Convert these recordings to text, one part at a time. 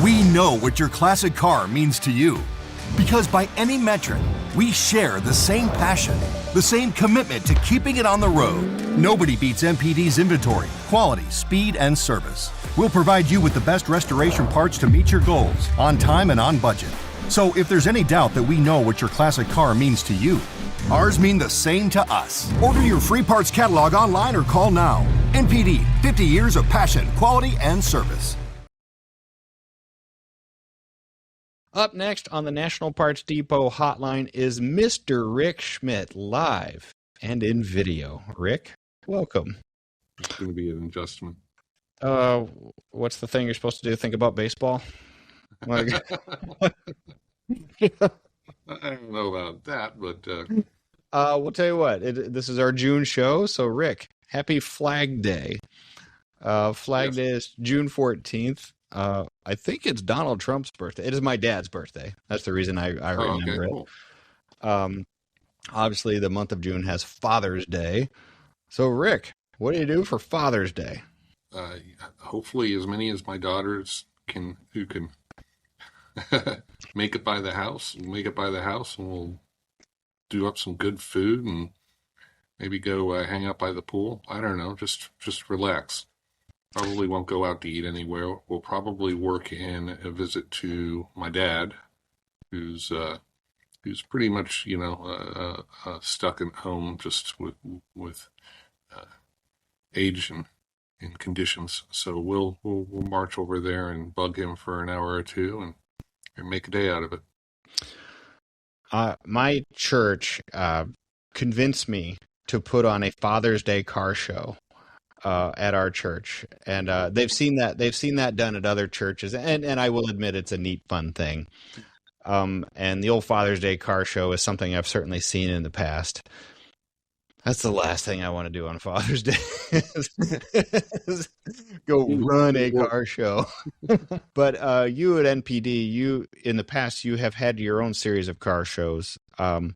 We know what your classic car means to you. Because by any metric, we share the same passion, the same commitment to keeping it on the road. Nobody beats NPD's inventory, quality, speed, and service. We'll provide you with the best restoration parts to meet your goals, on time and on budget. So if there's any doubt that we know what your classic car means to you, ours mean the same to us. Order your free parts catalog online or call now. NPD, 50 years of passion, quality, and service. Up next on the National Parts Depot hotline is Mr. Rick Schmidt, live and in video. Rick, welcome. It's going to be an adjustment. What's the thing you're supposed to do? Think about baseball? I don't know about that, but... we'll tell you what. This is our June show, so Rick, happy Flag Day. Flag Day is June 14th. I think it's Donald Trump's birthday. It is my dad's birthday. That's the reason I remember it. Cool. Obviously, the month of June has Father's Day. So, Rick, what do you do for Father's Day? Hopefully, as many as my daughters who can make it by the house, and we'll do up some good food and maybe go hang out by the pool. I don't know, just relax. Probably won't go out to eat anywhere. We'll probably work in a visit to my dad, who's pretty much stuck at home just with age and conditions. So we'll march over there and bug him for an hour or two and make a day out of it. My church convinced me to put on a Father's Day car show at our church, and they've seen that done at other churches, and I will admit it's a neat, fun thing. And the old Father's Day car show is something I've certainly seen in the past. That's the last thing I want to do on Father's Day. Go run a car show. But you at NPD, in the past, you have had your own series of car shows. And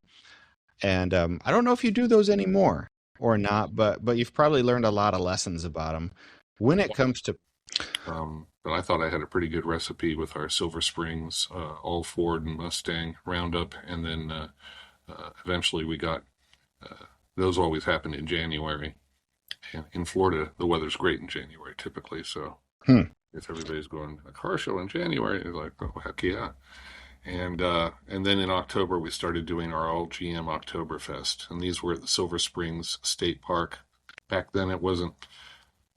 I don't know if you do those anymore or not, but you've probably learned a lot of lessons about them. When it comes to... But I thought I had a pretty good recipe with our Silver Springs, all Ford and Mustang roundup. And then eventually we got... those always happen in January. And in Florida, the weather's great in January, typically. So if everybody's going a car show in January, it's like, oh, heck yeah. And then in October, we started doing our all GM Oktoberfest. And these were at the Silver Springs State Park. Back then, it wasn't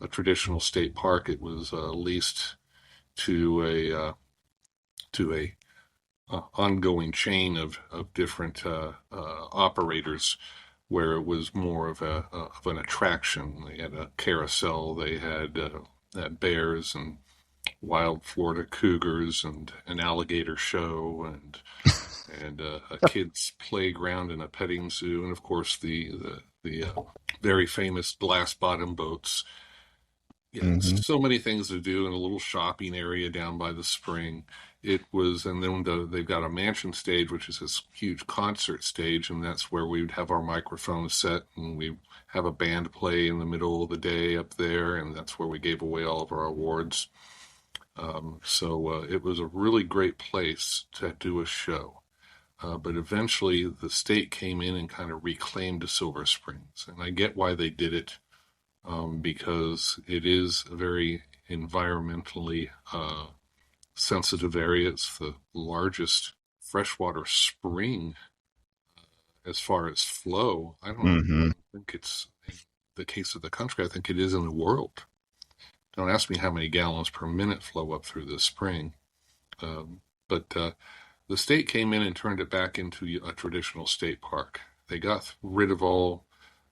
a traditional state park. It was leased to a ongoing chain of different operators, where it was more of an attraction. They had a carousel, they had bears and wild Florida cougars and an alligator show and a kid's playground and a petting zoo, and of course the very famous glass bottom boats. Yeah, so many things to do in a little shopping area down by the spring. It was, and then they've got a mansion stage, which is this huge concert stage, and that's where we'd have our microphones set, and we have a band play in the middle of the day up there, and that's where we gave away all of our awards. So it was a really great place to do a show. But eventually the state came in and kind of reclaimed the Silver Springs, and I get why they did it, because it is a very environmentally sensitive area. It's the largest freshwater spring as far as flow. I don't think it's in the case of the country. I think it is in the world. Don't ask me how many gallons per minute flow up through this spring. But the state came in and turned it back into a traditional state park. They got rid of all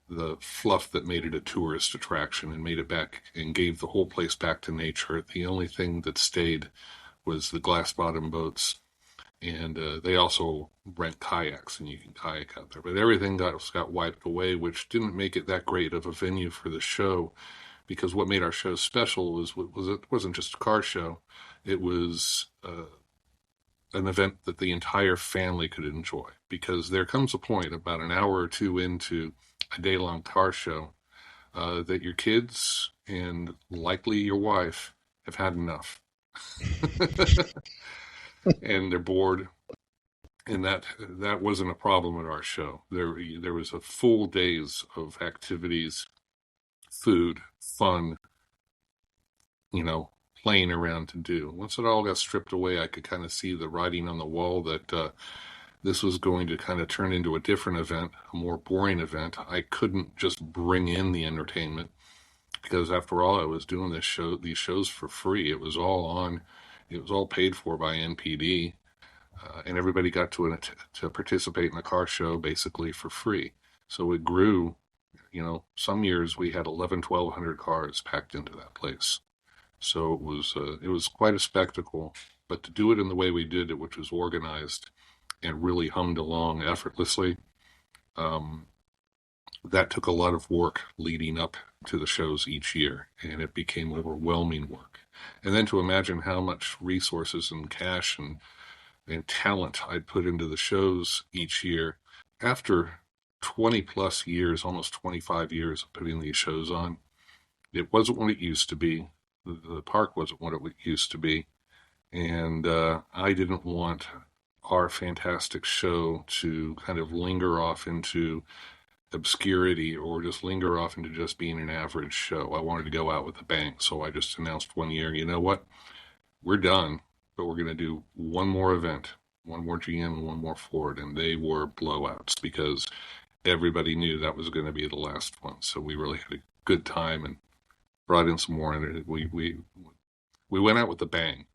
the fluff that made it a tourist attraction and made it back and gave the whole place back to nature. The only thing that stayed was the glass bottom boats, and they also rent kayaks, and you can kayak out there. But everything got wiped away, which didn't make it that great of a venue for the show, because what made our show special was it wasn't just a car show. It was an event that the entire family could enjoy, because there comes a point about an hour or two into a day-long car show that your kids and likely your wife have had enough. and they're bored. And that wasn't a problem at our show. There was a full days of activities, food, fun, playing around to do. Once it all got stripped away, I could kind of see the writing on the wall that this was going to kind of turn into a different event, a more boring event. I couldn't just bring in the entertainment because, after all, I was doing these shows for free. It was all paid for by NPD, and everybody got to participate in the car show basically for free. So it grew. Some years we had 1,100 cars packed into that place. So it was quite a spectacle. But to do it in the way we did it, which was organized and really hummed along effortlessly, that took a lot of work leading up to the shows each year, and it became overwhelming work. And then to imagine how much resources and cash and talent I'd put into the shows each year after 20 plus years, almost 25 years of putting these shows on. It wasn't what it used to be. The park wasn't what it used to be. And I didn't want our fantastic show to kind of linger off into obscurity or just linger off into just being an average show. I wanted to go out with a bang. So I just announced one year, you know what? We're done, but we're going to do one more event, one more GM and one more Ford. And they were blowouts because everybody knew that was going to be the last one. So we really had a good time and brought in some more. And we went out with a bang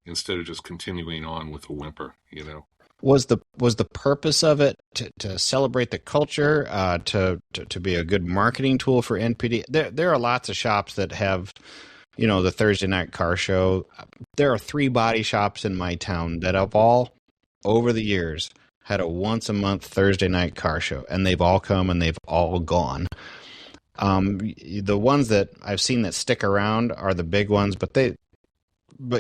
instead of just continuing on with a whimper, Was the purpose of it to celebrate the culture, to be a good marketing tool for NPD? There are lots of shops that have, the Thursday night car show. There are 3 body shops in my town that have all, over the years, had a once a month Thursday night car show, and they've all come and they've all gone. The ones that I've seen that stick around are the big ones, but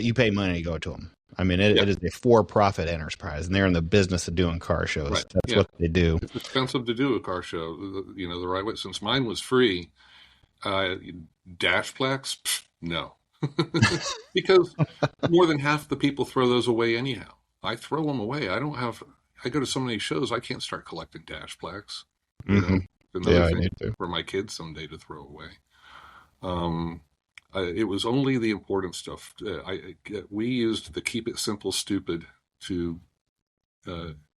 you pay money to go to them. I mean, it is a for-profit enterprise, and they're in the business of doing car shows. Right. That's what they do. It's expensive to do a car show, the right way. Since mine was free, dash plaques, no. Because more than half the people throw those away anyhow. I throw them away. I go to so many shows, I can't start collecting dash plaques. Another thing for my kids someday to throw away. It was only the important stuff. We used the keep it simple, stupid to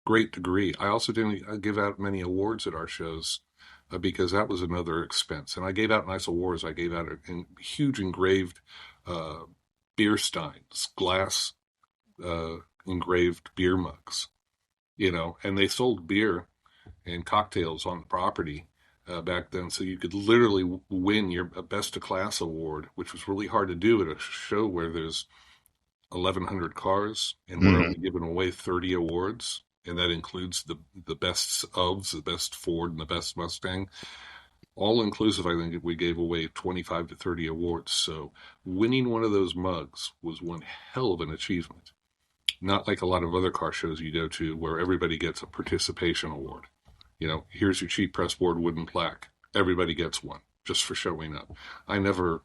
great degree. I also didn't give out many awards at our shows because that was another expense. And I gave out nice awards. I gave out huge engraved beer steins, glass engraved beer mugs, and they sold beer and cocktails on the property back then, so you could literally win your best of class award, which was really hard to do at a show where there's 1,100 cars and we're only giving away 30 awards, and that includes the best ofs, the best Ford, and the best Mustang. All inclusive, I think we gave away 25 to 30 awards. So winning one of those mugs was one hell of an achievement. Not like a lot of other car shows you go to where everybody gets a participation award. Here's your cheap press board wooden plaque. Everybody gets one just for showing up. I never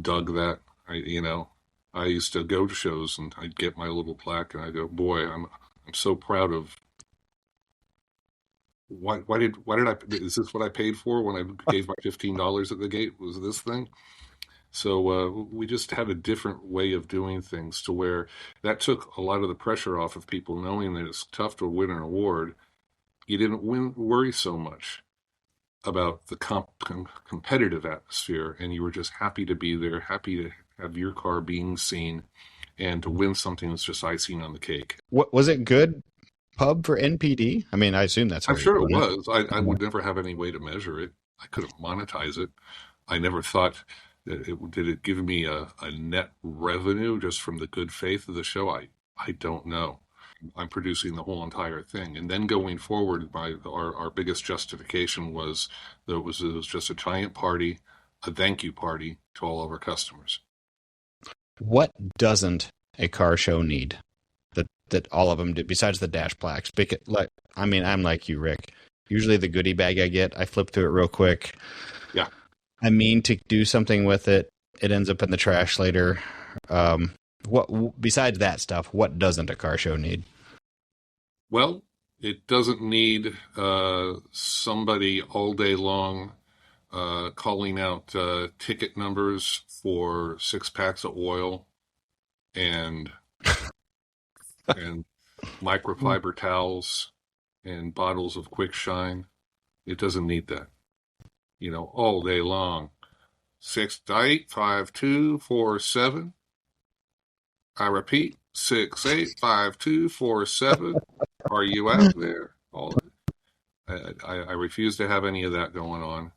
dug that. I used to go to shows and I'd get my little plaque and I go, boy, I'm so proud of. Why did I? Is this what I paid for when I gave my $15 at the gate? Was this thing? So we just had a different way of doing things to where that took a lot of the pressure off of people knowing that it's tough to win an award. You didn't worry so much about the competitive atmosphere, and you were just happy to be there, happy to have your car being seen, and to win something that's just icing on the cake. What was it? Good pub for NPD? I mean, I assume that's. I'm sure it was. I would never have any way to measure it. I couldn't monetize it. I never thought that did it give me a net revenue just from the good faith of the show. I don't know. I'm producing the whole entire thing. And then going forward, our biggest justification was that it was just a giant party, a thank you party to all of our customers. What doesn't a car show need that all of them do, besides the dash plaques? Because, I'm like you, Rick. Usually the goodie bag I get, I flip through it real quick. Yeah. I mean to do something with it. It ends up in the trash later. What besides that stuff? What doesn't a car show need? Well, it doesn't need somebody all day long calling out ticket numbers for 6 packs of oil and and microfiber towels and bottles of Quick Shine. It doesn't need that. All day long. 6885247. I repeat, 6885247. Are you out there? I refuse to have any of that going on.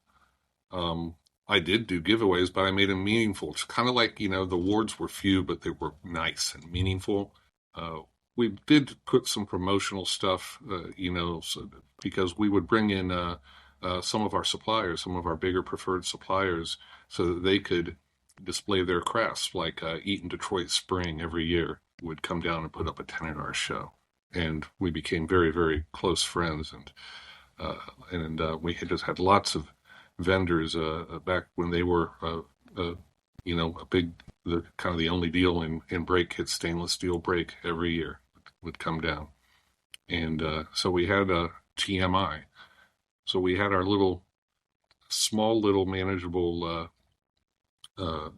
I did do giveaways, but I made them meaningful. It's kind of like, the awards were few, but they were nice and meaningful. We did put some promotional stuff, because we would bring in some of our suppliers, some of our bigger preferred suppliers, so that they could display their crafts. Like Eaton Detroit Spring every year would come down and put up a tent at our show. And we became very, very close friends. And we had just had lots of vendors back when they were, a big, kind of the only deal in brake kits, stainless steel brake every year would come down. And so we had a TMI. So we had our small little manageable like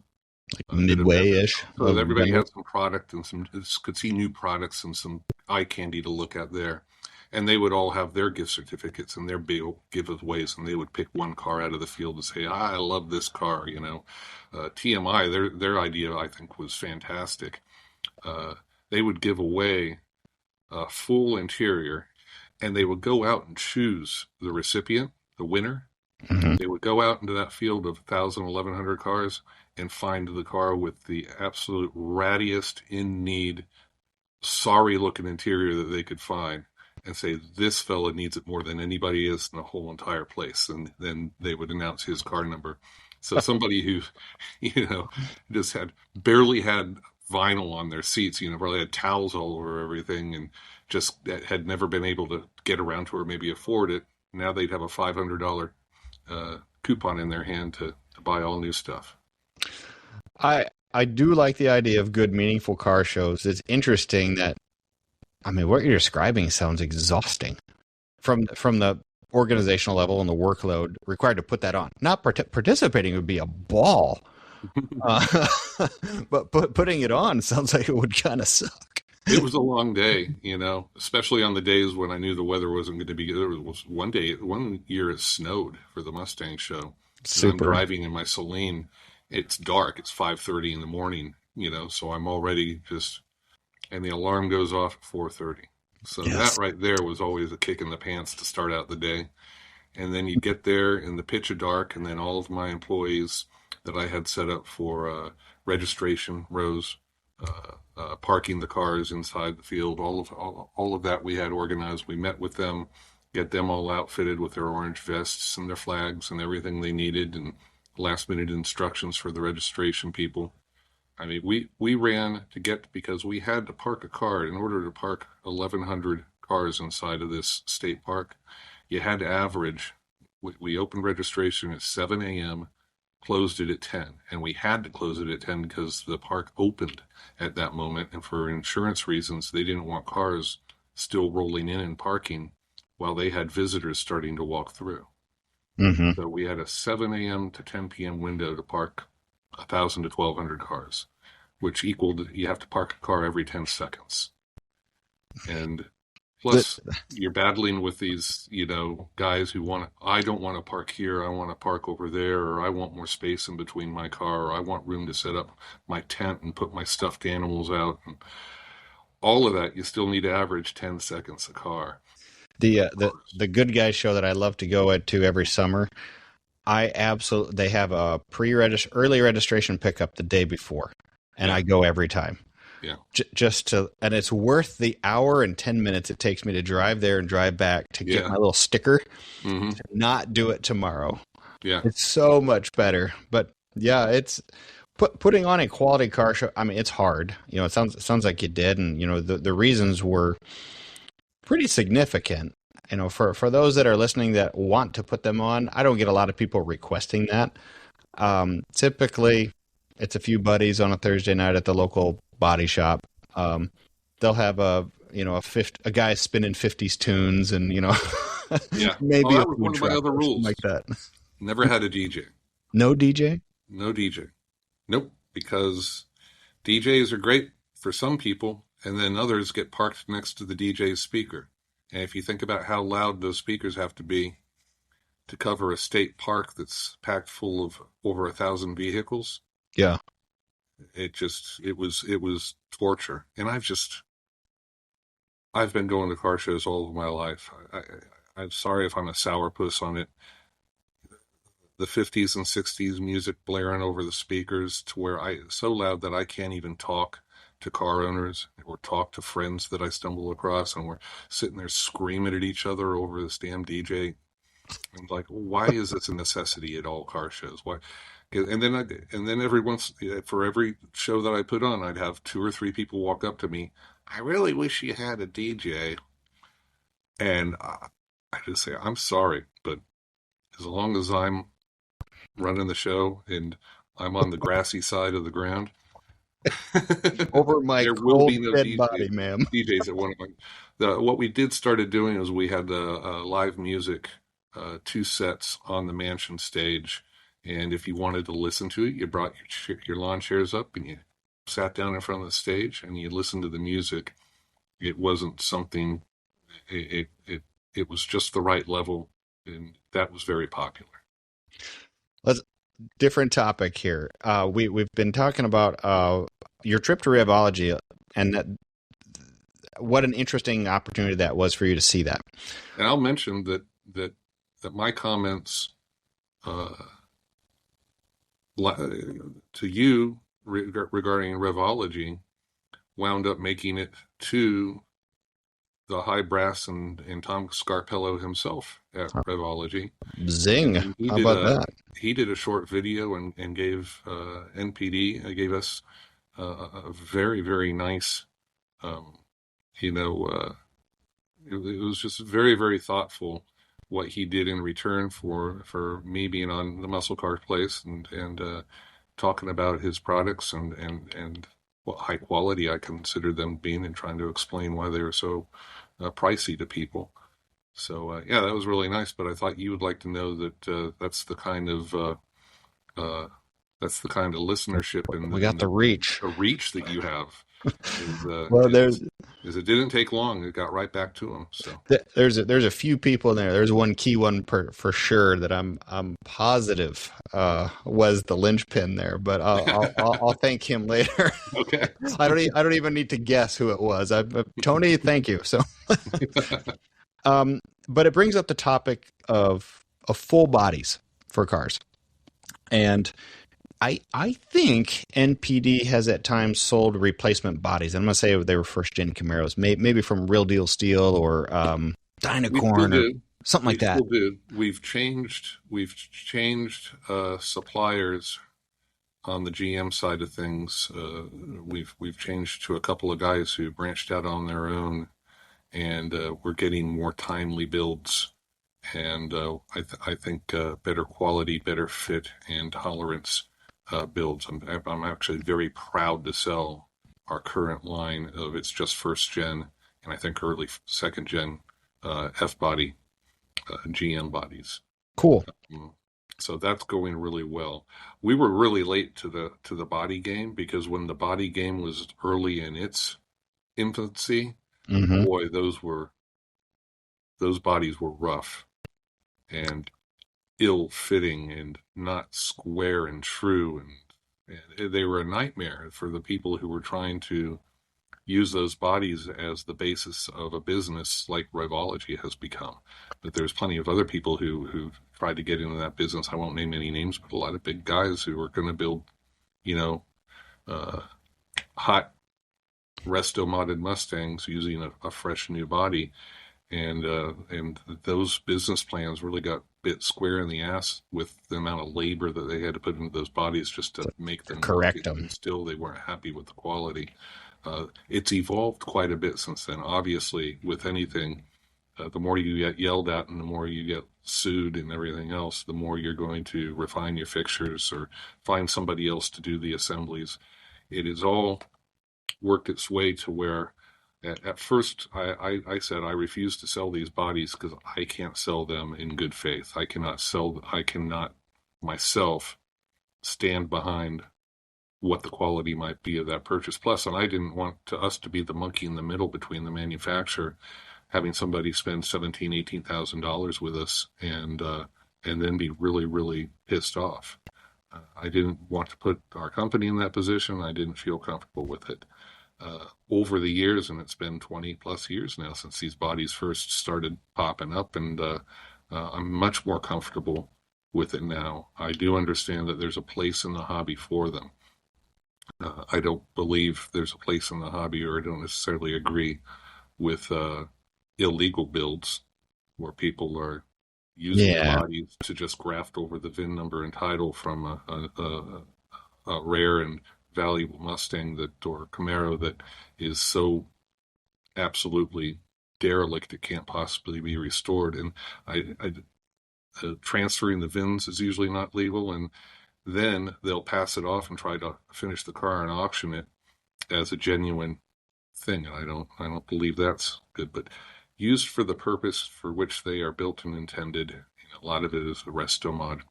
midway-ish. So everybody had some product and could see new products and some eye candy to look at there. And they would all have their gift certificates and their big giveaways, and they would pick one car out of the field and say, I love this car, TMI, their idea, I think, was fantastic. They would give away a full interior, and they would go out and choose the recipient, the winner. Mm-hmm. They would go out into that field of 1,000, 1,100 cars and find the car with the absolute rattiest, in-need, sorry-looking interior that they could find, and say, this fella needs it more than anybody is in the whole entire place. And then they would announce his car number. So somebody who, just barely had vinyl on their seats, probably had towels all over everything, and just had never been able to get around to or maybe afford it. Now they'd have a $500 coupon in their hand to buy all new stuff. I do like the idea of good, meaningful car shows. It's interesting that, what you're describing sounds exhausting from the organizational level and the workload required to put that on. Not participating would be a ball, but putting it on sounds like it would kind of suck. It was a long day, especially on the days when I knew the weather wasn't going to be good. There was one year it snowed for the Mustang show. Super. I'm driving in my Celine. It's dark. It's 5:30 in the morning, so I'm already and the alarm goes off at 4:30. So yes. That right there was always a kick in the pants to start out the day. And then you get there in the pitch of dark, and then all of my employees that I had set up for registration rows, parking the cars inside the field, all of that we had organized. We met with them, get them all outfitted with their orange vests and their flags and everything they needed, and last-minute instructions for the registration people. We ran because we had to park a car. In order to park 1,100 cars inside of this state park, you had to average. We opened registration at 7 a.m., closed it at 10, and we had to close it at 10 because the park opened at that moment, and for insurance reasons, they didn't want cars still rolling in and parking while they had visitors starting to walk through. Mm-hmm. So we had a 7 a.m. to 10 p.m. window to park 1,000 to 1,200 cars, which equaled you have to park a car every 10 seconds. And plus, you're battling with these, guys who I don't want to park here, I want to park over there, or I want more space in between my car, or I want room to set up my tent and put my stuffed animals out. And all of that, you still need to average 10 seconds a car. The good guys show that I love to go to every summer, they have a early registration pickup the day before, and I go every time. Yeah. And it's worth the hour and 10 minutes it takes me to drive there and drive back to get my little sticker. Mm-hmm. To not do it tomorrow. Yeah. It's so much better. But yeah, it's putting on a quality car show. It's hard. It sounds like you did, and the reasons were pretty significant. For those that are listening that want to put them on, I don't get a lot of people requesting that. Typically, it's a few buddies on a Thursday night at the local body shop. They'll have a guy spinning 50s tunes and Yeah. maybe That a was food one of my truck other or something rules. like that. Never had a DJ. No DJ? No DJ. Nope. Because DJs are great for some people, and then others get parked next to the DJ's speaker. And if you think about how loud those speakers have to be to cover a state park that's packed full of over 1,000 vehicles, Yeah. it was torture. And I've been going to car shows all of my life. I'm sorry if I'm a sourpuss on it. The 50s and 60s music blaring over the speakers to where so loud that I can't even talk to car owners or talk to friends that I stumble across, and we're sitting there screaming at each other over this damn DJ. I'm like, why is this a necessity at all car shows? Why? And then for every show that I put on, I'd have 2 or 3 people walk up to me. I really wish you had a DJ. And I just say, I'm sorry, but as long as I'm running the show and I'm on the grassy side of the ground, Over my there will cold be no dead body, ma'am. DJs at one of what we started doing is we had live music, 2 sets on the mansion stage, and if you wanted to listen to it, you brought your lawn chairs up and you sat down in front of the stage and you listened to the music. It wasn't something. It was just the right level, and that was very popular. Let's different topic here. We've been talking about your trip to Revology, and what an interesting opportunity that was for you to see that. And I'll mention that my comments to you regarding Revology wound up making it to the high brass and Tom Scarpello himself at Revology. Zing! How about that? He did a short video and gave NPD gave us a very, very nice, it was just very, very thoughtful what he did in return for me being on the Muscle Car Place and talking about his products and what high quality I consider them being, and trying to explain why they were so pricey to people. So yeah, that was really nice. But I thought you would like to know that that's the kind of listenership and we got the reach. The reach that you have. Well, it didn't take long. It got right back to him. So there's a few people in there. There's one key one for sure that I'm positive was the linchpin there, but I'll thank him later. Okay. I don't even need to guess who it was. Tony, thank you. So, but it brings up the topic of full bodies for cars, and I think NPD has at times sold replacement bodies. I'm going to say they were first gen Camaros, maybe from Real Deal Steel or Dynacorn or something like that. We've changed suppliers on the GM side of things. We've changed to a couple of guys who branched out on their own, and we're getting more timely builds. And I think better quality, better fit, and tolerance builds. I'm actually very proud to sell our current line of it's just first gen and I think early second gen F body GM bodies. Cool. So that's going really well. We were really late to the body game, because when the body game was early in its infancy, boy, those bodies were rough and ill-fitting and not square and true, and they were a nightmare for the people who were trying to use those bodies as the basis of a business like Revology has become. But there's plenty of other people who tried to get into that business. I won't name any names, but a lot of big guys who are going to build, hot resto-modded Mustangs using a fresh new body. And those business plans really got bit square in the ass with the amount of labor that they had to put into those bodies just to make them correct them. And still, they weren't happy with the quality. It's evolved quite a bit since then. Obviously, with anything, the more you get yelled at and the more you get sued and everything else, the more you're going to refine your fixtures or find somebody else to do the assemblies. It is all worked its way to where at first I said I refuse to sell these bodies because I can't sell them in good faith. I cannot myself stand behind what the quality might be of that purchase. Plus, and I didn't want us to be the monkey in the middle between the manufacturer having somebody spend $18,000 with us and then be really, really pissed off. I didn't want to put our company in that position. I didn't feel comfortable with it. Over the years, and it's been 20 plus years now since these bodies first started popping up, and I'm much more comfortable with it now. I do understand that there's a place in the hobby for them. I don't believe there's a place in the hobby, or I don't necessarily agree with illegal builds where people are using the bodies to just graft over the VIN number and title from a rare and valuable Mustang or Camaro that is so absolutely derelict it can't possibly be restored. And transferring the VINs is usually not legal, and then they'll pass it off and try to finish the car and auction it as a genuine thing. And I don't believe that's good, but used for the purpose for which they are built and intended, a lot of it is the resto mod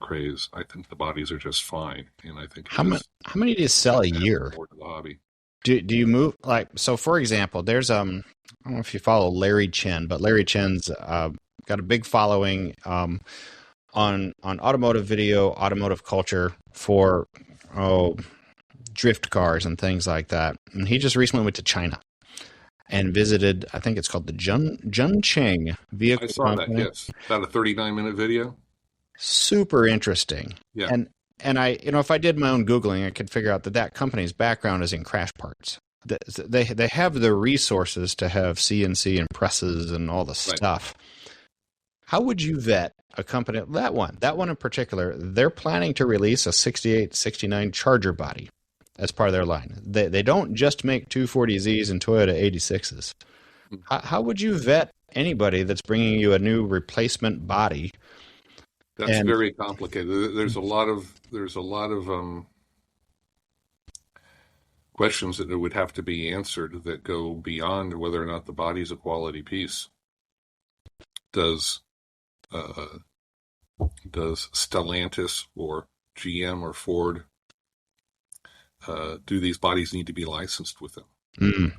craze. I think the bodies are just fine, and I think how many do you sell a year? To the hobby. Do you move so? For example, there's I don't know if you follow Larry Chen, but Larry Chen's got a big following on automotive video, automotive culture for drift cars and things like that. And he just recently went to China and visited, I think it's called the Zhengcheng vehicle. I saw company. That, yes. About a 39-minute video. Super interesting. Yeah. And I, if I did my own Googling, I could figure out that company's background is in crash parts. They have the resources to have CNC and presses and all the stuff. How would you vet a company, that one in particular? They're planning to release a 68, 69 Charger body as part of their line. They don't just make 240Zs and Toyota 86s. How would you vet anybody that's bringing you a new replacement body? That's very complicated. There's a lot of questions that would have to be answered that go beyond whether or not the body's a quality piece. Does Stellantis or GM or Ford, do these bodies need to be licensed with them? Mm.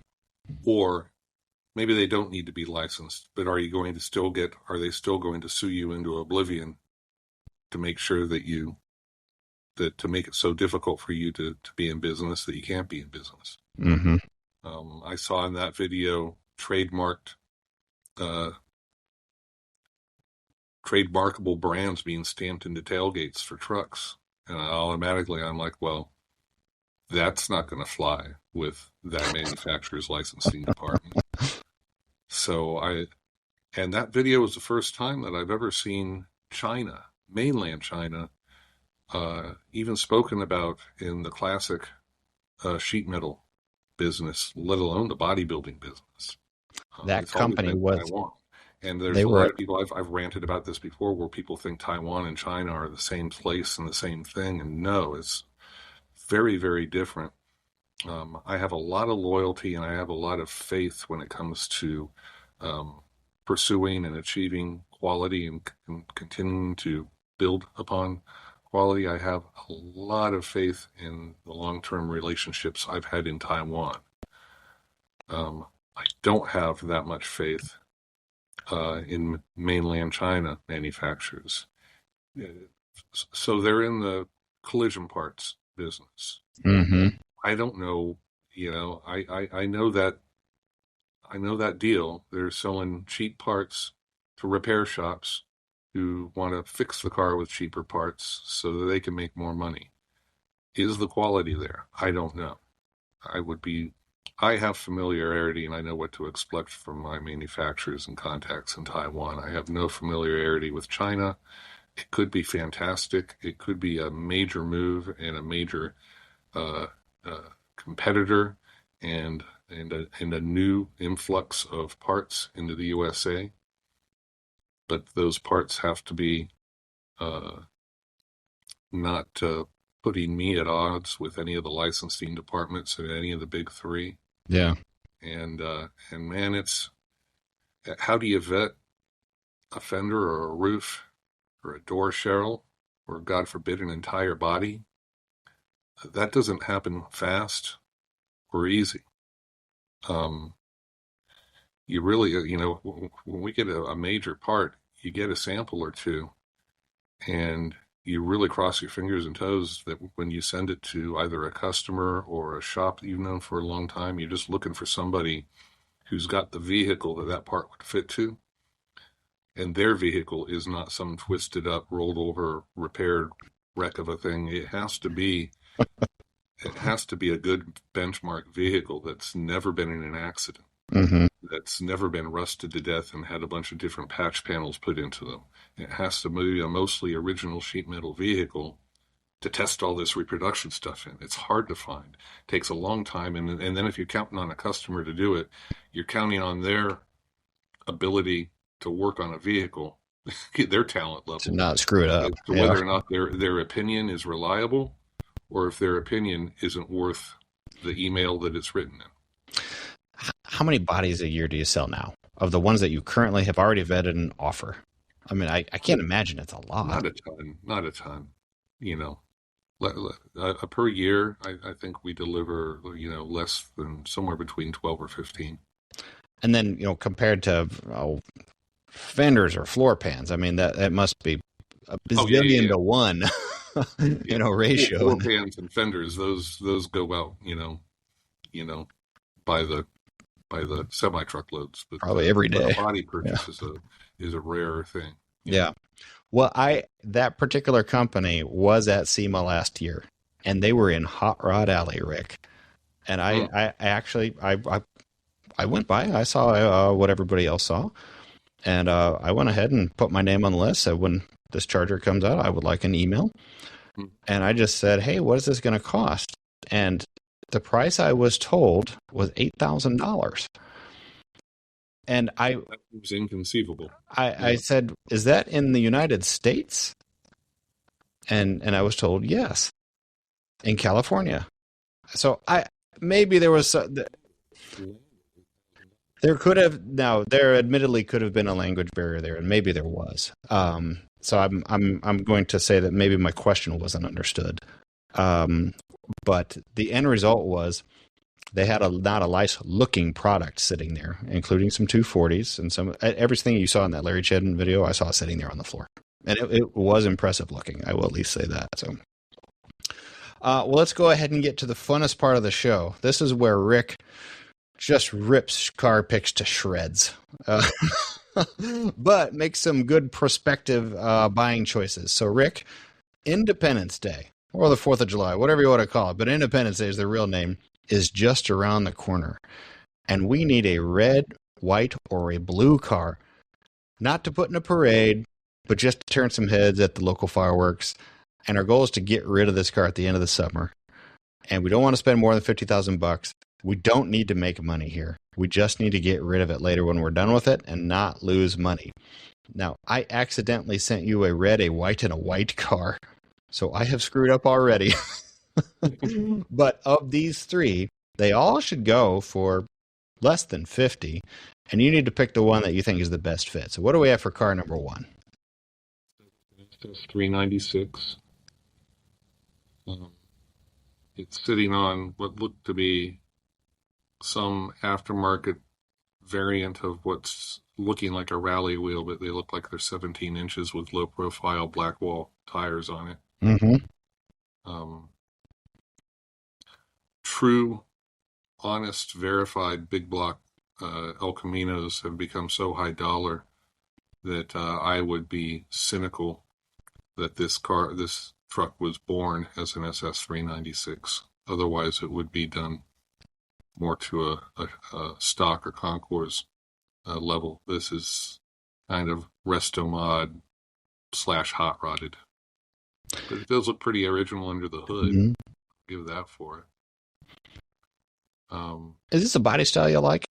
Or maybe they don't need to be licensed, but are they still going to sue you into oblivion to make sure that to make it so difficult for you to be in business that you can't be in business? Mm-hmm. I saw in that video trademarkable brands being stamped into tailgates for trucks. And automatically I'm like, well, that's not going to fly with that manufacturer's licensing department. And that video was the first time that I've ever seen China, mainland China, even spoken about in the classic sheet metal business, let alone the bodybuilding business. That company was Taiwan. And there's a lot of people, I've ranted about this before, where people think Taiwan and China are the same place and the same thing. And no, it's very, very different. I have a lot of loyalty and I have a lot of faith when it comes to pursuing and achieving quality and continuing to build upon quality. I have a lot of faith in the long-term relationships I've had in Taiwan. I don't have that much faith in mainland China manufacturers. So they're in the collision parts business. Mm-hmm. I don't know, I know that deal. They're selling cheap parts to repair shops who want to fix the car with cheaper parts so that they can make more money. Is the quality there? I don't know. I have familiarity and I know what to expect from my manufacturers and contacts in Taiwan. I have no familiarity with China. It could be fantastic. It could be a major move and a major competitor and a new influx of parts into the USA. But those parts have to be not putting me at odds with any of the licensing departments at any of the big three. Yeah. And man, it's how do you vet a fender or a roof or a door shell or, God forbid, an entire body? That doesn't happen fast or easy. You really, when we get a major part, you get a sample or two, and you really cross your fingers and toes that when you send it to either a customer or a shop that you've known for a long time, you're just looking for somebody who's got the vehicle that part would fit to, and their vehicle is not some twisted up, rolled over, repaired wreck of a thing. It has to be a good benchmark vehicle that's never been in an accident, that's never been rusted to death and had a bunch of different patch panels put into them. It has to be a mostly original sheet metal vehicle to test all this reproduction stuff in. It's hard to find. It takes a long time, and then if you're counting on a customer to do it, you're counting on their ability to work on a vehicle, their talent level, To not screw it up. to whether or not their opinion is reliable, or if their opinion isn't worth the email that it's written in. How many bodies a year do you sell now of the ones that you currently have already vetted and offer? I mean, I can't imagine it's a lot. Not a ton. Per year, I think we deliver, less than somewhere between 12 or 15. And then, compared to fenders or floor pans, I mean, that must be a bazillion to one, ratio. Floor pans and fenders, those go out, by the semi truckloads. But probably every day. A body purchase is a rare thing. Yeah. Well, that particular company was at SEMA last year, and they were in Hot Rod Alley, Rick. And I actually went by, I saw what everybody else saw, and I went ahead and put my name on the list. Said when this charger comes out, I would like an email. And I just said, hey, what is this going to cost? And the price I was told was $8,000. And that was inconceivable. I said, is that in the United States? And I was told, yes, in California. So maybe there was there admittedly could have been a language barrier there, and maybe there was. So I'm going to say that maybe my question wasn't understood. But the end result was they had not a nice looking product sitting there, including some 240s and everything you saw in that Larry Chedden video. I saw sitting there on the floor, and it was impressive looking. I will at least say that. So, well, let's go ahead and get to the funnest part of the show. This is where Rick just rips car picks to shreds, but makes some good prospective buying choices. So, Rick, Independence Day or the 4th of July, whatever you want to call it, but Independence Day is the real name, is just around the corner. And we need a red, white, or a blue car, not to put in a parade, but just to turn some heads at the local fireworks. And our goal is to get rid of this car at the end of the summer. And we don't want to spend more than $50,000. We don't need to make money here. We just need to get rid of it later when we're done with it and not lose money. Now, I accidentally sent you a red, a white, and a white car. So I have screwed up already. But of these three, they all should go for less than 50, and you need to pick the one that you think is the best fit. So what do we have for car number one? It's 396. It's sitting on what looked to be some aftermarket variant of what's looking like a rally wheel, but they look like they're 17 inches with low profile black wall tires on it. Mm-hmm. True, honest, verified big block El Caminos have become so high dollar that I would be cynical that this truck was born as an SS396. Otherwise, it would be done more to a stock or concours level. This is kind of resto mod / hot rodded. But it does look pretty original under the hood. Mm-hmm. I'll give that for it. Is this a body style you like?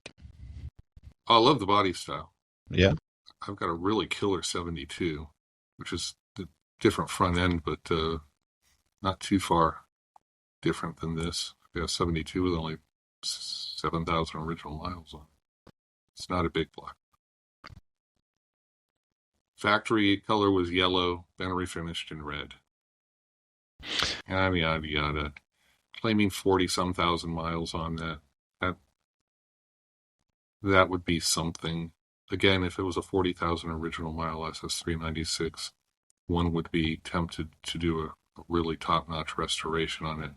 I love the body style. Yeah. I've got a really killer 72, which is the different front end, but not too far different than this. Yeah, 72 with only 7,000 original miles on. It's not a big block. Factory color was yellow, then refinished in red. Yada, yada, yada. Claiming 40-some thousand miles on that. That would be something. Again, if it was a 40,000 original mile SS396, one would be tempted to do a really top-notch restoration on it.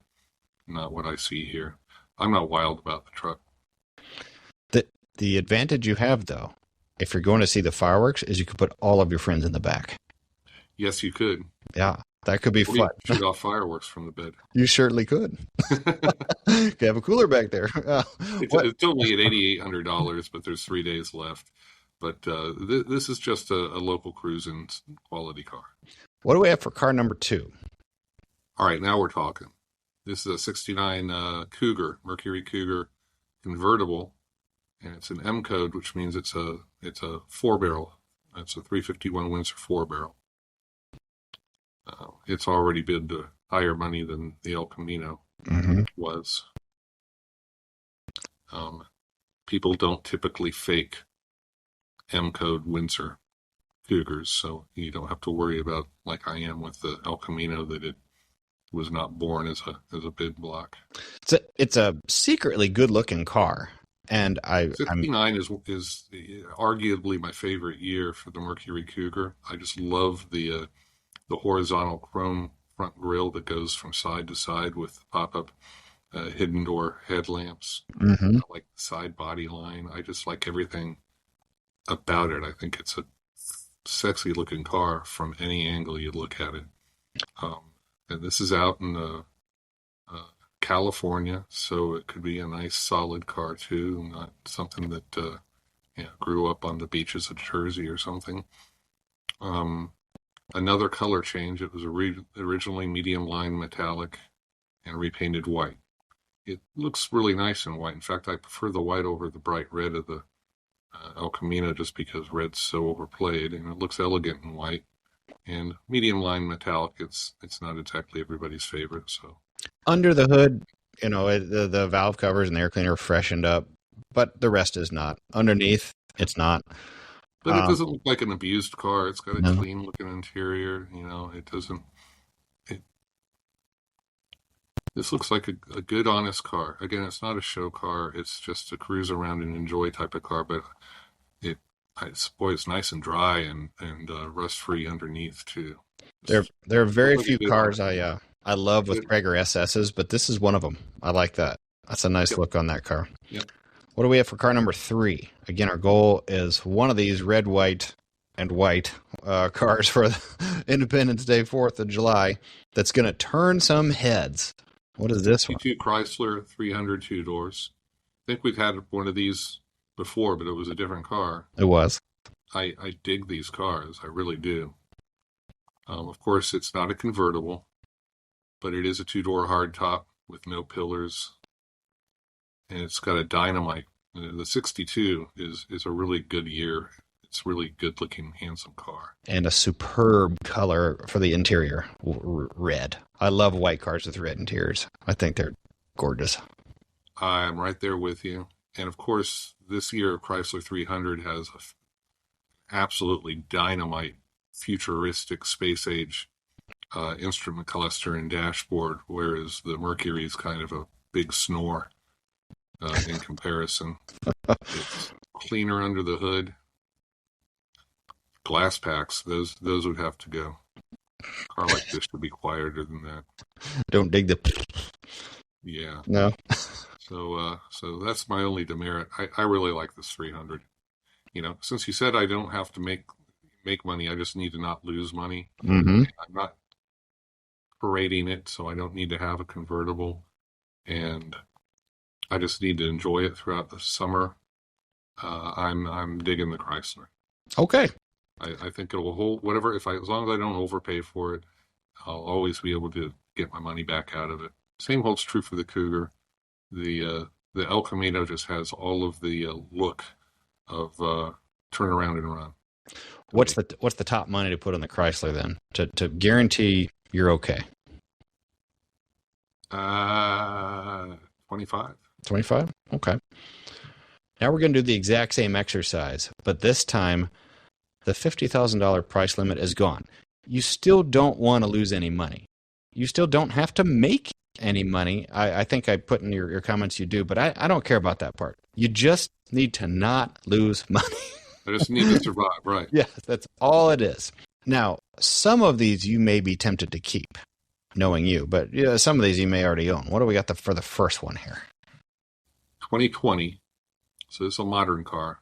Not what I see here. I'm not wild about the truck. The advantage you have, though, if you're going to see the fireworks, is you could put all of your friends in the back. Yes, you could. Yeah, that could be fun. Shoot off fireworks from the bed. You certainly could. You could have a cooler back there. It's only at $8,800, but there's 3 days left. But this is just a local cruising quality car. What do we have for car number 2? All right, now we're talking. This is a 69 Cougar, Mercury Cougar convertible, and it's an M code, which means it's a 4-barrel. It's a 351 Windsor 4-barrel. It's already bid higher money than the El Camino was. People don't typically fake M code Windsor Cougars, so you don't have to worry about, like I am with the El Camino, that it was not born as a bid block. It's a secretly good looking car, and 69 is arguably my favorite year for the Mercury Cougar. I just love the horizontal chrome front grille that goes from side to side with pop-up hidden door headlamps. I like the side body line. I just like everything about it. I think it's a sexy looking car from any angle you look at it. And this is out in California, so it could be a nice solid car too, not something that grew up on the beaches of Jersey or something. Another color change. It was originally medium line metallic and repainted white. It looks really nice in white. In fact, I prefer the white over the bright red of the El Camino, just because red's so overplayed, and it looks elegant in white. And medium line metallic, it's not exactly everybody's favorite. So under the hood, the valve covers and the air cleaner are freshened up, but the rest is not. Underneath, it's not. But it doesn't look like an abused car. It's got a clean looking interior. It doesn't. This looks like a good, honest car. Again, it's not a show car. It's just a cruise around and enjoy type of car. But it's nice and dry and rust free underneath too. There are very few cars I love with Traeger SSs, but this is one of them. I like that. That's a nice look on that car. Yep. What do we have for car number 3? Again, our goal is one of these red, white, and white cars for Independence Day, 4th of July, that's going to turn some heads. What is this one? 52 Chrysler 300 2-doors. I think we've had one of these before, but it was a different car. It was. I dig these cars. I really do. Of course, it's not a convertible, but it is a 2-door hardtop with no pillars. And it's got a dynamite. The 62 is a really good year. It's a really good looking, handsome car. And a superb color for the interior, red. I love white cars with red interiors. I think they're gorgeous. I'm right there with you. And of course, this year Chrysler 300 has a absolutely dynamite, futuristic, space age instrument cluster and dashboard, whereas the Mercury is kind of a big snore in comparison. It's cleaner under the hood. Glass packs, those would have to go. A car like this should be quieter than that. Don't dig the... Yeah. No. So that's my only demerit. I really like this 300. Since you said I don't have to make money, I just need to not lose money. Mm-hmm. I'm not parading it, so I don't need to have a convertible. And I just need to enjoy it throughout the summer. I'm digging the Chrysler. Okay. I think it will hold whatever. As long as I don't overpay for it, I'll always be able to get my money back out of it. Same holds true for the Cougar. The El Camino just has all of the look of turn around and run. What's the top money to put on the Chrysler then to guarantee you're okay? 25. 25? Okay. Now we're going to do the exact same exercise, but this time the $50,000 price limit is gone. You still don't want to lose any money. You still don't have to make any money. I think I put in your comments you do, but I don't care about that part. You just need to not lose money. I just need to survive, right? Yes, that's all it is. Now, some of these you may be tempted to keep, knowing you, but some of these you may already own. What do we got for the first one here? 2020. So this is a modern car.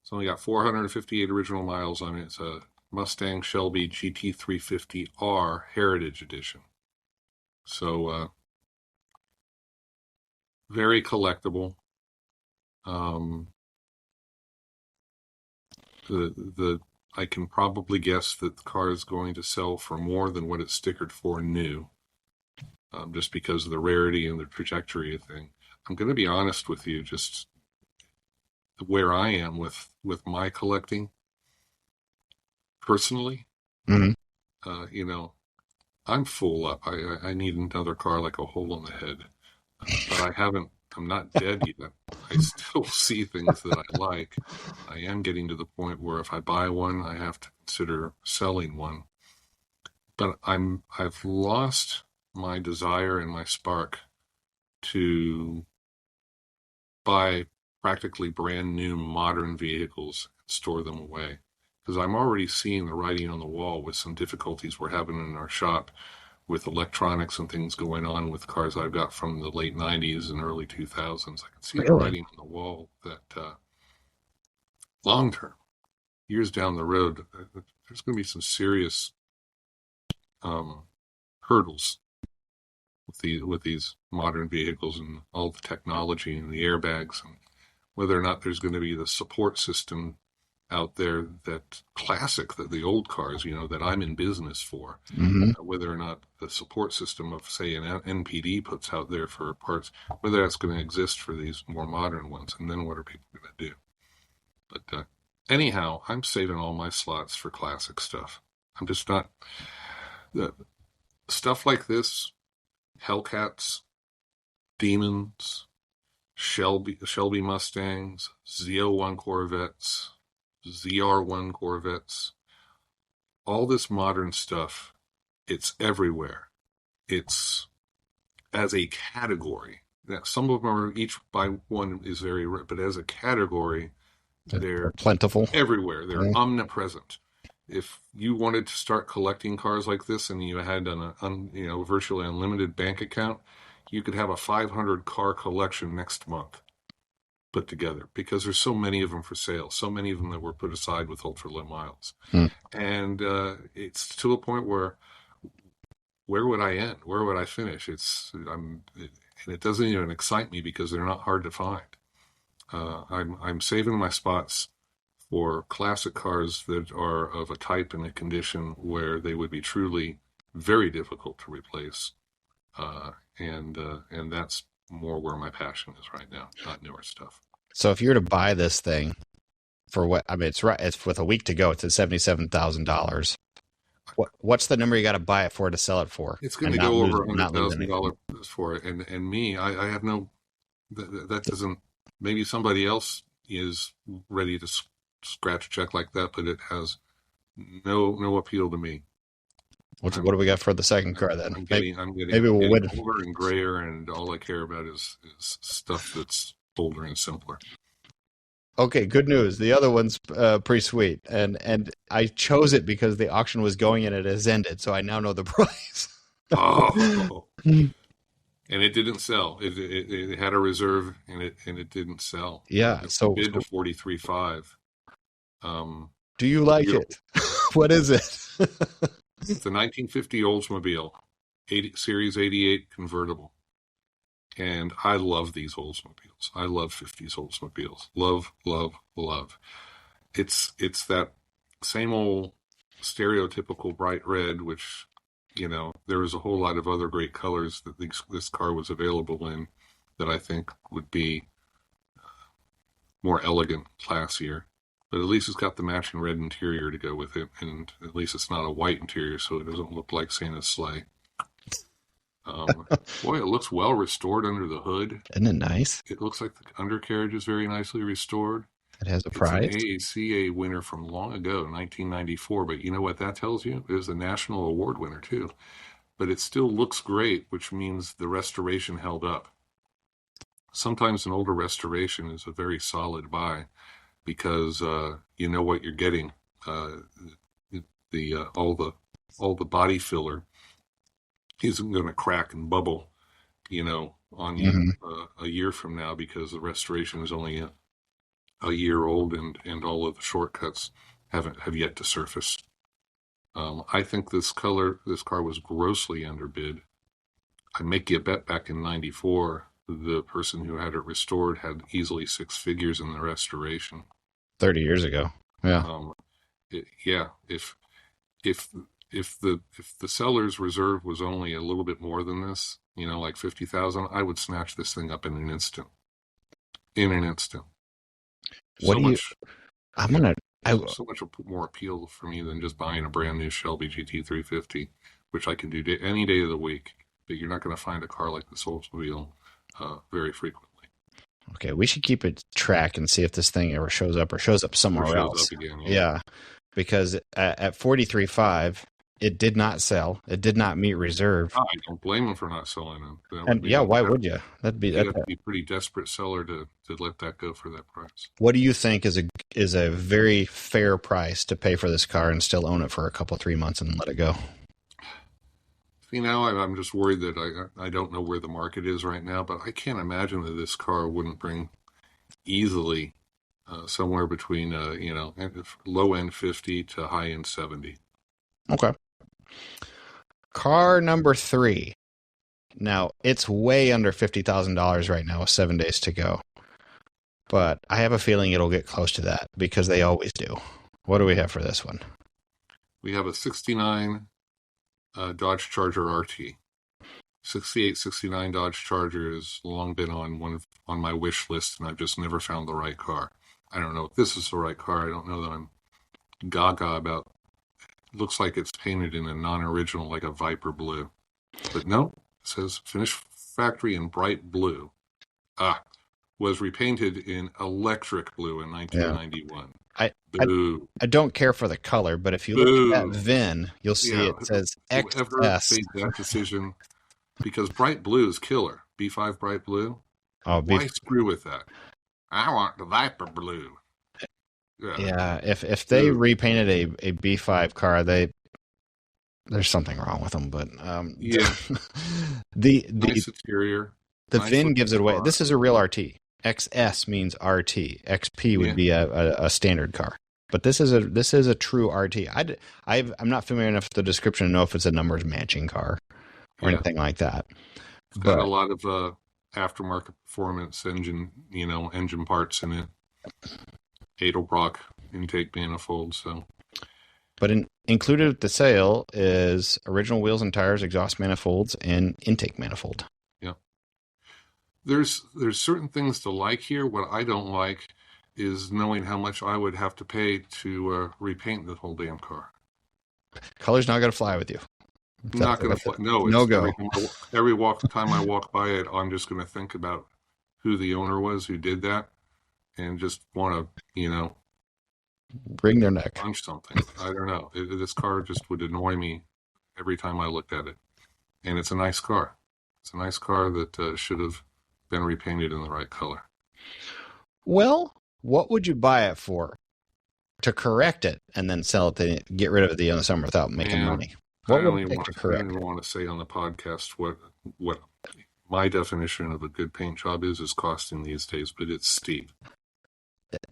It's only got 458 original miles on it. It's a Mustang Shelby GT350R Heritage Edition. So very collectible. I can probably guess that the car is going to sell for more than what it's stickered for new, just because of the rarity and the trajectory of thing. I'm going to be honest with you, just where I am with my collecting personally. Mm-hmm. I'm full up. I need another car like a hole in the head, but I'm not dead yet. I still see things that I like. I am getting to the point where if I buy one, I have to consider selling one. But I've lost my desire and my spark to buy practically brand new modern vehicles and store them away. Because I'm already seeing the writing on the wall with some difficulties we're having in our shop with electronics and things going on with cars I've got from the late 90s and early 2000s. I can see the writing on the wall that long term, years down the road, there's going to be some serious hurdles with these modern vehicles and all the technology and the airbags, and whether or not there's going to be the support system out there that classic, that the old cars, that I'm in business for, whether or not the support system of, say, an NPD puts out there for parts, whether that's going to exist for these more modern ones, and then what are people going to do? But anyhow, I'm saving all my slots for classic stuff. I'm just not... stuff like this, Hellcats, Demons, Shelby Mustangs, Z01 Corvettes, ZR1 Corvettes, all this modern stuff, it's everywhere. It's as a category. Now, some of them are each by one is very rare, but as a category, they're plentiful everywhere. They're omnipresent. If you wanted to start collecting cars like this and you had a virtually unlimited bank account, you could have a 500 car collection next month put together, because there's so many of them for sale, so many of them that were put aside with ultra low miles. And it's to a point where would I end? Where would I finish? And it doesn't even excite me because they're not hard to find. I'm saving my spots for classic cars that are of a type and a condition where they would be truly very difficult to replace. And that's more where my passion is right now, not newer stuff. So if you were to buy this thing for what, I mean, it's with a week to go, it's at $77,000. What's the number you got to buy it for to sell it for? It's going to go over $100,000 for it. And me, I have no, that doesn't, maybe somebody else is ready to scratch a check like that, but it has no appeal to me. What do we got for the second car then? I'm getting maybe we'll win. Older and grayer, and all I care about is stuff that's older and simpler. Okay, good news. The other one's pretty sweet, and I chose it because the auction was going and it has ended, so I now know the price. Oh, and it didn't sell. It had a reserve, and it didn't sell. Yeah, so bid to 43.5. Do you like it? What is it? It's a 1950 Oldsmobile, Series 88 convertible. And I love these Oldsmobiles. I love 50s Oldsmobiles. Love, love, love. It's that same old stereotypical bright red, which, there was a whole lot of other great colors that this car was available in that I think would be more elegant, classier. But at least it's got the matching red interior to go with it, and at least it's not a white interior, so it doesn't look like Santa's sleigh. Boy, it looks well restored under the hood. Isn't it nice? It looks like the undercarriage is very nicely restored. It has a It's an prize. AACA winner from long ago, 1994. But you know what that tells you? It was a national award winner, too. But it still looks great, which means the restoration held up. Sometimes an older restoration is a very solid buy because you know what you're getting. All the body filler isn't going to crack and bubble, on you a year from now because the restoration is only a year old and all of the shortcuts have yet to surface. I think this car was grossly underbid. I make you a bet back in '94, the person who had it restored had easily six figures in the restoration. 30 years ago. Yeah. If the seller's reserve was only a little bit more than this, like 50,000, I would snatch this thing up in an instant. What do you? So much more appeal for me than just buying a brand new Shelby GT350, which I can do any day of the week. But you're not going to find a car like this Oldsmobile very frequently. Okay, we should keep a track and see if this thing ever shows up somewhere else. Up again, yeah, because at 43.5, it did not sell. It did not meet reserve. I don't blame them for not selling them. And why would you? That'd be a pretty desperate seller to let that go for that price. What do you think is a very fair price to pay for this car and still own it for a couple 3 months and let it go? I'm just worried that I don't know where the market is right now, but I can't imagine that this car wouldn't bring easily somewhere between low end 50 to high end 70. Okay. Car number 3. Now, it's way under $50,000 right now with 7 days to go. But I have a feeling it'll get close to that because they always do. What do we have for this one? We have a 69 Dodge Charger RT. 68, 69 Dodge Charger has long been on my wish list, and I've just never found the right car. I don't know if this is the right car. I don't know that I'm gaga about. It looks like it's painted in a non-original, like a Viper blue. But no, it says finished factory in bright blue. Was repainted in electric blue in 1991. I don't care for the color, but if you look at that VIN, you'll see it says XS. Whoever made that decision, because bright blue is killer. B5 bright blue. Why screw with that? I want the Viper blue. Yeah, if they repainted a B5 car, there's something wrong with them. But the nice exterior. The VIN gives it away. Car. This is a real RT. XS means RT. XP would be a standard car. But this is a true RT. I'm not familiar enough with the description to know if it's a numbers matching car or anything like that. It's got a lot of aftermarket performance engine parts in it. Edelbrock intake manifold. So, but included with the sale is original wheels and tires, exhaust manifolds, and intake manifold. Yeah. There's certain things to like here. What I don't like is knowing how much I would have to pay to repaint the whole damn car. Color's not going to fly with you. Not going to fly. No, no go. Every time I walk by it, I'm just going to think about who the owner was who did that, and just want to, wring their neck. Punch something. I don't know. This car just would annoy me every time I looked at it, and it's a nice car. It's a nice car that should have been repainted in the right color. Well, what would you buy it for to correct it and then sell it to get rid of it at the end of the summer without making money? What would it take to correct? I don't even want to say on the podcast what my definition of a good paint job is costing these days, but it's steep.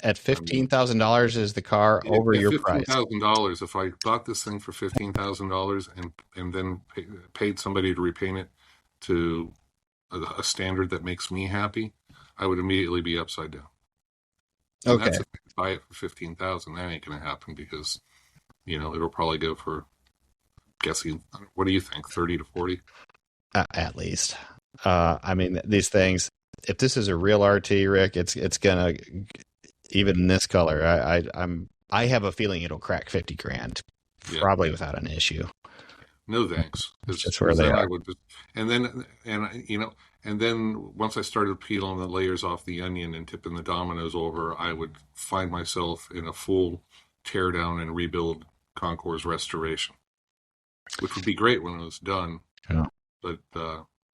At $15,000 is the car over your price. $15,000. If I bought this thing for $15,000 and then paid somebody to repaint it to a standard that makes me happy, I would immediately be upside down. And okay. That's if I buy it for $15,000. That ain't going to happen because, it'll probably go for, guessing, what do you think, 30 to 40? At least. I mean, these things, if this is a real RT, Rick, it's going to, even in this color, I have a feeling it'll crack $50,000, probably without an issue. no thanks. It's just where they then are. I would just, and then once I started peeling the layers off the onion and tipping the dominoes over, I would find myself in a full tear down and rebuild Concours restoration, which would be great when it was done. Yeah. But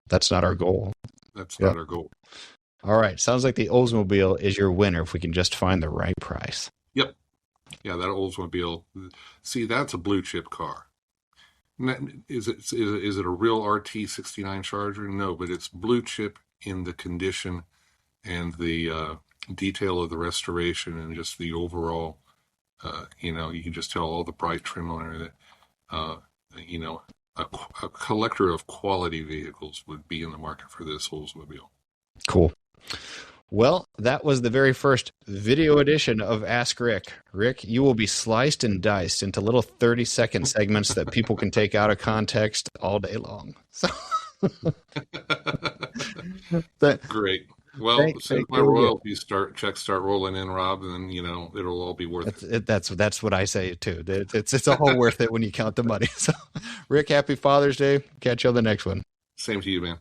that's not our goal. That's not our goal. All right. Sounds like the Oldsmobile is your winner if we can just find the right price. Yep. Yeah, that Oldsmobile. See, that's a blue chip car. Is it a real RT69 Charger? No, but it's blue chip in the condition and the detail of the restoration and just the overall. You can just tell all the bright trim on it. A collector of quality vehicles would be in the market for this Oldsmobile. Cool. Well, that was the very first video edition of Ask Rick. Rick, you will be sliced and diced into little 30-second segments that people can take out of context all day long. So, great. Well, since my royalty checks start rolling in, Rob, then it'll all be worth it. That's what I say too. It's all worth it when you count the money. So, Rick, happy Father's Day. Catch you on the next one. Same to you, man.